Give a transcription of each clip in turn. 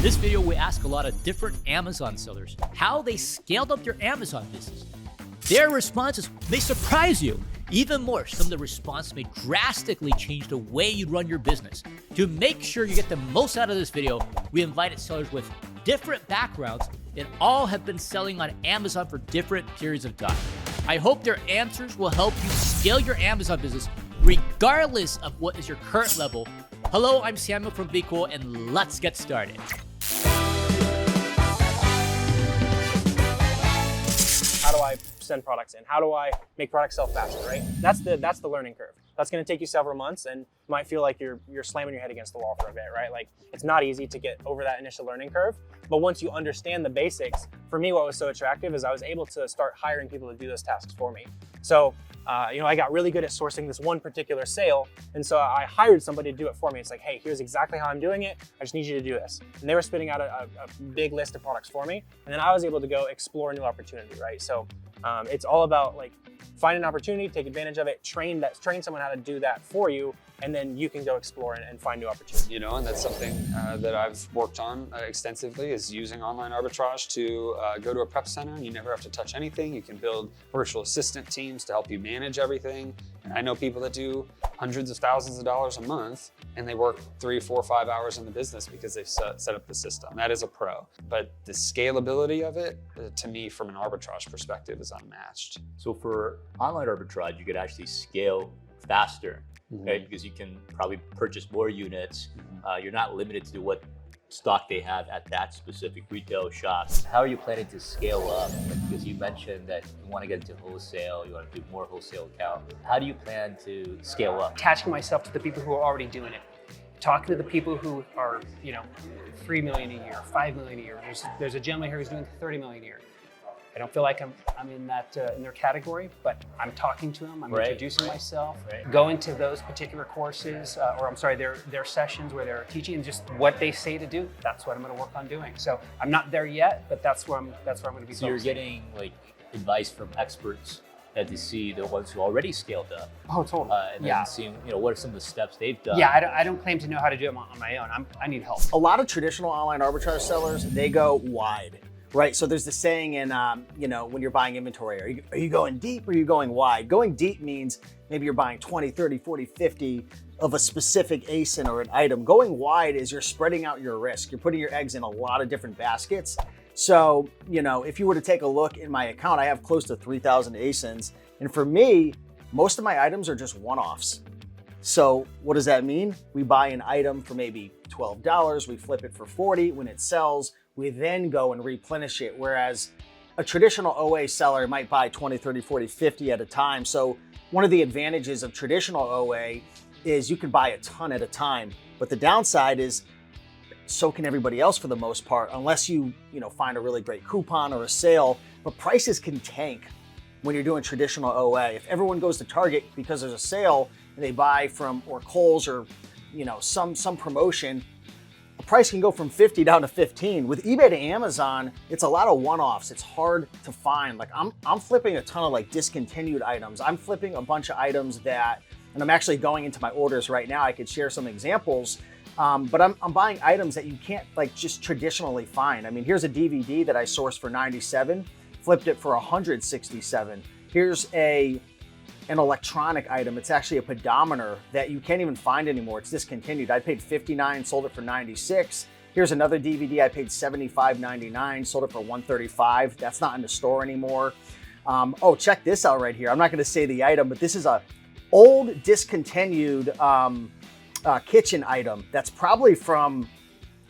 This video, we ask a lot of different Amazon sellers how they scaled up their Amazon business. Their responses may surprise you. Even more, some of the responses may drastically change the way you run your business. To make sure you get the most out of this video, we invited sellers with different backgrounds and all have been selling on Amazon for different periods of time. I hope their answers will help you scale your Amazon business regardless of what is your current level. Hello, I'm Samuel from BQool, and let's get started. How do I send products in? How do I make products sell faster, right? That's the learning curve. That's gonna take you several months and you might feel like you're slamming your head against the wall for a bit, right? Like it's not easy to get over that initial learning curve, but once you understand the basics, for me, what was so attractive is I was able to start hiring people to do those tasks for me. So, I got really good at sourcing this one particular sale. And so I hired somebody to do it for me. It's like, hey, here's exactly how I'm doing it. I just need you to do this. And they were spitting out a big list of products for me. And then I was able to go explore a new opportunity, right? So it's all about like find an opportunity, take advantage of it, train someone how to do that for you, and then you can go explore and find new opportunities. You know, and that's something that I've worked on extensively is using online arbitrage to go to a prep center and you never have to touch anything. You can build virtual assistant teams to help you manage everything. And I know people that do hundreds of thousands of dollars a month and they work 3, 4, 5 hours in the business because they've set up the system. That is a pro. But the scalability of it, to me, from an arbitrage perspective, is unmatched. So for online arbitrage, you could actually scale faster, right? Because you can probably purchase more units. You're not limited to what stock they have at that specific retail shop. How are you planning to scale up? Because you mentioned that you want to get into wholesale, you want to do more wholesale account. How do you plan to scale up? Attaching myself to the people who are already doing it. Talking to the people who are, 3 million a year, 5 million a year. There's a gentleman here who's doing 30 million a year. I don't feel like I'm in that in their category, but I'm talking to them. I'm introducing myself, going to those particular courses, their sessions where they're teaching, and just what they say to do. That's what I'm going to work on doing. So I'm not there yet, but that's where I'm going to be. So you're getting like advice from experts and to see the ones who already scaled up. Oh, totally. And then seeing, what are some of the steps they've done. Yeah, I don't claim to know how to do it on my own. I need help. A lot of traditional online arbitrage sellers, they go wide. Right, so there's the saying in, when you're buying inventory, are you going deep or are you going wide? Going deep means maybe you're buying 20, 30, 40, 50 of a specific ASIN or an item. Going wide is you're spreading out your risk. You're putting your eggs in a lot of different baskets. So, if you were to take a look in my account, I have close to 3,000 ASINs. And for me, most of my items are just one-offs. So what does that mean? We buy an item for maybe $12, we flip it for 40. When it sells, we then go and replenish it. Whereas a traditional OA seller might buy 20, 30, 40, 50 at a time. So one of the advantages of traditional OA is you can buy a ton at a time. But the downside is so can everybody else for the most part, unless you find a really great coupon or a sale. But prices can tank when you're doing traditional OA. If everyone goes to Target because there's a sale and they buy from or Kohl's or some promotion, the price can go from 50 down to 15. With eBay to Amazon, it's a lot of one-offs. It's hard to find. Like I'm flipping a ton of like discontinued items. I'm flipping a bunch of items and I'm actually going into my orders right now. I could share some examples, but I'm buying items that you can't like just traditionally find. I mean, here's a DVD that I sourced for 97, flipped it for 167. Here's an electronic item. It's actually a pedometer that you can't even find anymore. It's discontinued. I paid $59, sold it for $96. Here's another DVD. I paid $75.99, sold it for $135. That's not in the store anymore. Check this out right here. I'm not going to say the item, but this is a old discontinued kitchen item that's probably from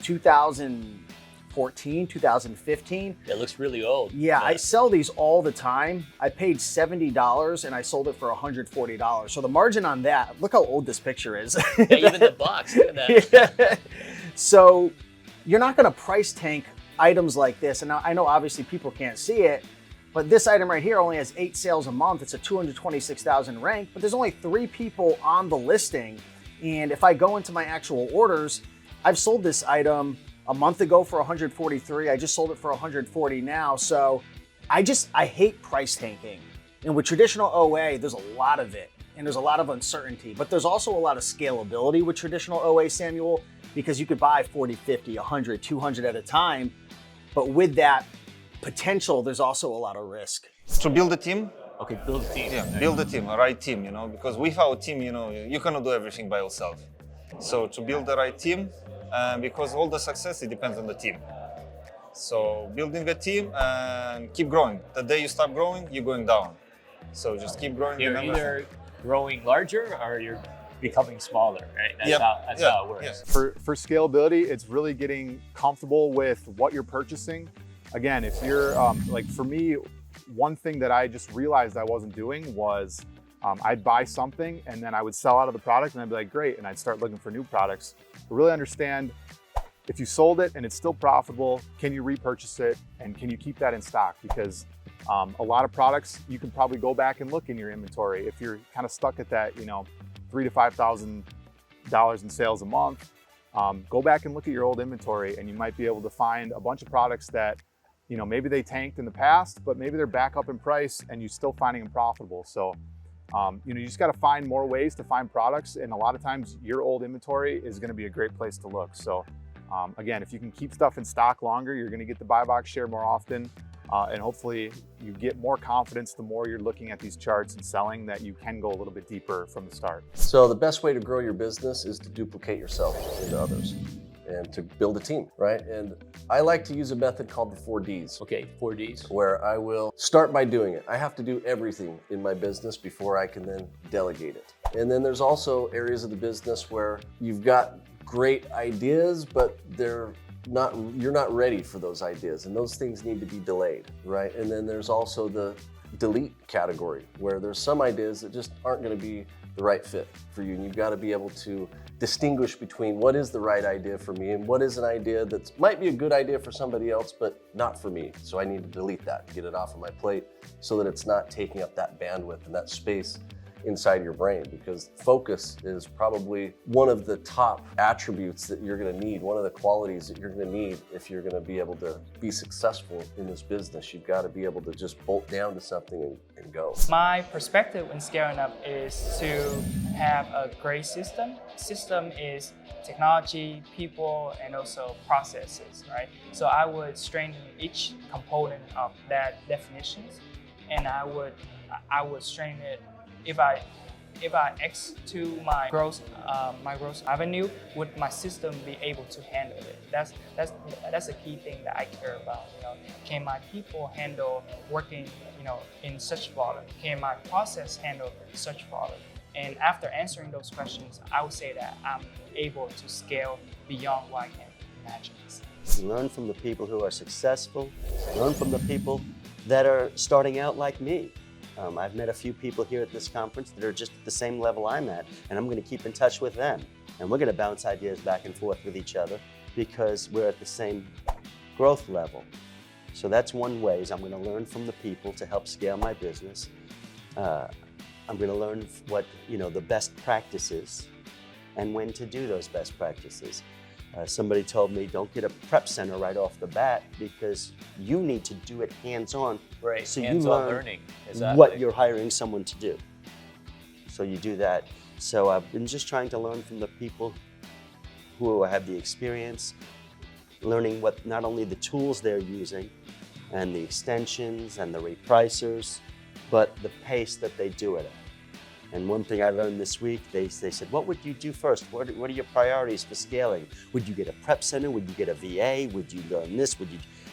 2014, 2015. It looks really old. Yeah, I sell these all the time. I paid $70 and I sold it for $140. So the margin on that, look how old this picture is. Yeah, even the box, look at that. Yeah. So you're not gonna price tank items like this. And I know obviously people can't see it, but this item right here only has 8 sales a month. It's a 226,000 rank, but there's only 3 people on the listing. And if I go into my actual orders, I've sold this item a month ago for 143. I just sold it for 140 now. So I hate price tanking. And with traditional OA, there's a lot of it and there's a lot of uncertainty, but there's also a lot of scalability with traditional OA, Samuel. because you could buy 40, 50, 100, 200 at a time. But with that potential, there's also a lot of risk. To build a team, Okay, build a team. yeah, build a team, a right team, because without team, you cannot do everything by yourself. So to build the right team, because all the success, it depends on the team. So building a team and keep growing. The day you start growing, you're going down. So just keep growing. You're remember. either growing larger or you're becoming smaller, right? That's Yep. how it works. Yes. For scalability, it's really getting comfortable with what you're purchasing. Again, if you're like for me, one thing that I just realized I wasn't doing was I'd buy something and then I would sell out of the product and I'd be like, great, and I'd start looking for new products. To really understand if you sold it and it's still profitable, can you repurchase it and can you keep that in stock? Because a lot of products you can probably go back and look in your inventory if you're kind of stuck at that, $3,000 to $5,000 in sales a month. Go back and look at your old inventory and you might be able to find a bunch of products that maybe they tanked in the past, but maybe they're back up in price and you're still finding them profitable. So, you just got to find more ways to find products. And a lot of times your old inventory is going to be a great place to look. So again, if you can keep stuff in stock longer, you're going to get the buy box share more often. And hopefully you get more confidence the more you're looking at these charts and selling that you can go a little bit deeper from the start. So the best way to grow your business is to duplicate yourself into others and to build a team, right? And I like to use a method called the 4 Ds. Okay, 4 Ds. Where I will start by doing it. I have to do everything in my business before I can then delegate it. And then there's also areas of the business where you've got great ideas, but you're not ready for those ideas, and those things need to be delayed, right? And then there's also the delete category, where there's some ideas that just aren't going to be the right fit for you, and you've got to be able to distinguish between what is the right idea for me and what is an idea that might be a good idea for somebody else, but not for me. So I need to delete that, get it off of my plate so that it's not taking up that bandwidth and that space inside your brain, because focus is probably one of the top attributes that you're going to need, one of the qualities that you're going to need if you're going to be able to be successful in this business. You've got to be able to just bolt down to something and go. My perspective when scaling up is to have a great system. System is technology, people, and also processes, right? So I would strengthen each component of that definitions, and I would strengthen it. If I X to my growth avenue, would my system be able to handle it? That's a key thing that I care about. Can my people handle working, in such volume? Can my process handle such volume? And after answering those questions, I would say that I'm able to scale beyond what I can imagine. Learn from the people who are successful. Learn from the people that are starting out like me. I've met a few people here at this conference that are just at the same level I'm at, and I'm going to keep in touch with them. And we're going to bounce ideas back and forth with each other because we're at the same growth level. So that's one way, is I'm going to learn from the people to help scale my business. I'm going to learn what, the best practices and when to do those best practices. Somebody told me, don't get a prep center right off the bat because you need to do it hands-on. Right, so hands-on you learn learning. Exactly. what you're hiring someone to do. So you do that. So I've been just trying to learn from the people who have the experience, learning what not only the tools they're using and the extensions and the repricers, but the pace that they do it at. And one thing I learned this week, they said, what would you do first? What are your priorities for scaling? Would you get a prep center? Would you get a VA? Would you learn this?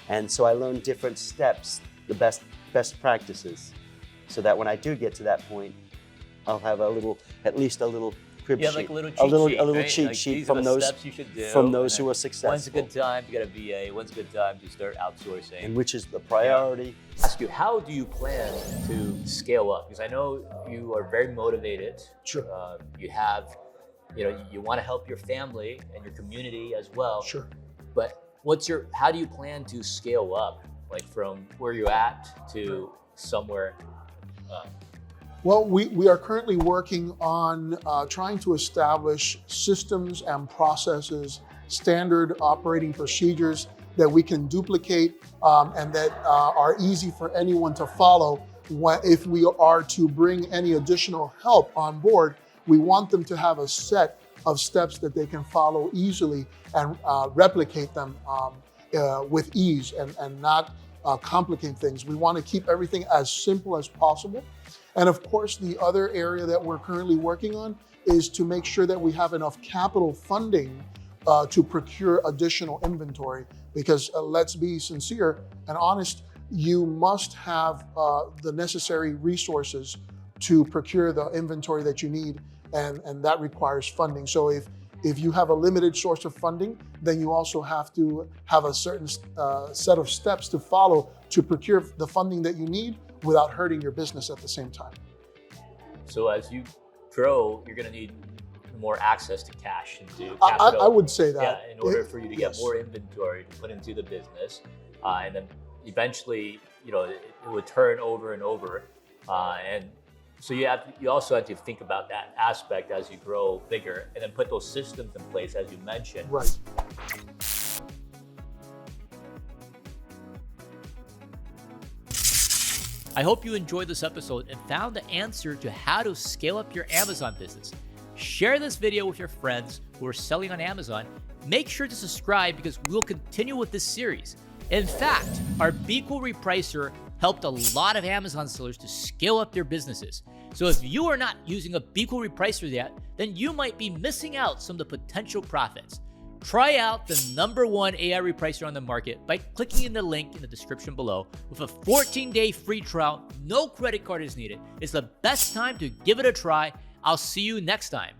And so I learned different steps, the best practices, so that when I do get to that point, I'll have at least a little crib sheet, like a little cheat sheet these from are the those steps you should do, from those who are successful. When's a good time to get a VA? When's a good time to start outsourcing? And which is the priority. Ask you, how do you plan to scale up? Because I know you are very motivated. Sure. You have, you want to help your family and your community as well. Sure. But how do you plan to scale up, like from where you're at to somewhere? Well, we are currently working on trying to establish systems and processes, standard operating procedures that we can duplicate and that are easy for anyone to follow. If we are to bring any additional help on board, we want them to have a set of steps that they can follow easily and replicate them with ease and not complicate things. We want to keep everything as simple as possible. And of course, the other area that we're currently working on is to make sure that we have enough capital funding to procure additional inventory. Because let's be sincere and honest, you must have the necessary resources to procure the inventory that you need, and that requires funding. So if you have a limited source of funding, then you also have to have a certain set of steps to follow to procure the funding that you need without hurting your business at the same time. So as you grow, you're going to need more access to cash and to capital. I would say that. Yeah, in order for you to get more inventory to put into the business, and then eventually, it would turn over and over, and so you also have to think about that aspect as you grow bigger, and then put those systems in place as you mentioned. Right. I hope you enjoyed this episode and found the answer to how to scale up your Amazon business. Share this video with your friends who are selling on Amazon. Make sure to subscribe because we'll continue with this series. In fact, our BQool Repricer helped a lot of Amazon sellers to scale up their businesses. So if you are not using a BQool Repricer yet, then you might be missing out some of the potential profits. Try out the #1 AI repricer on the market by clicking in the link in the description below. With a 14-day free trial, no credit card is needed. It's the best time to give it a try. I'll see you next time.